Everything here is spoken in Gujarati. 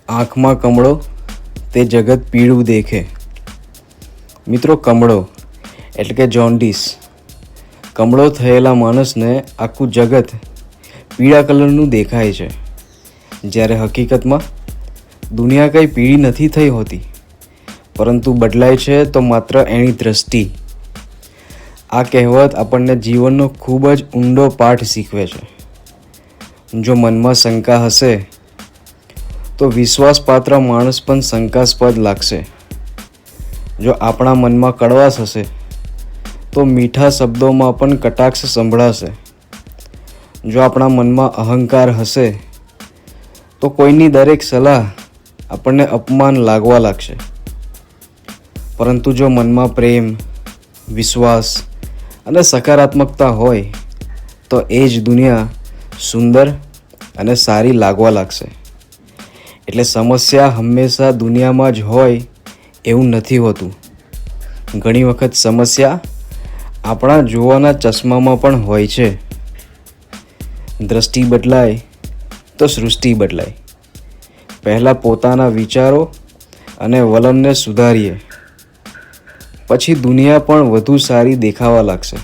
આંખમાં કમળો તે જગત પીળું દેખે. મિત્રો, કમળો એટલે કે જોન્ડિસ. કમળો થયેલા માણસને આખું જગત પીળા કલરનું દેખાય છે, જ્યારે હકીકતમાં દુનિયા કંઈ પીળી નથી થઈ હોતી, પરંતુ બદલાય છે તો માત્ર એની દ્રષ્ટિ. આ કહેવત આપણને જીવનનો ખૂબ જ ઊંડો પાઠ શીખવે છે. જો મનમાં શંકા હશે તો વિશ્વાસપાત્ર માણસ પણ શંકાસ્પદ લાગશે. જો આપણા મનમાં કડવાશ હશે તો મીઠા શબ્દોમાં પણ કટાક્ષ સંભળાશે. જો આપણા મનમાં અહંકાર હશે તો કોઈની દરેક સલાહ આપણને અપમાન લાગવા લાગશે. પરંતુ જો મનમાં પ્રેમ, વિશ્વાસ અને સકારાત્મકતા હોય તો એ જ દુનિયા સુંદર અને સારી લાગવા લાગશે. એટલે સમસ્યા હંમેશા દુનિયામાં જ હોય એવું નથી હોતું. ઘણી વખત સમસ્યા આપણા જોવાના ચશ્મામાં પણ હોય છે. દ્રષ્ટિ બદલાય તો સૃષ્ટિ બદલાય. પહેલાં પોતાના વિચારો અને વલણને સુધારીએ, પછી દુનિયા પણ વધુ સારી દેખાવા લાગશે.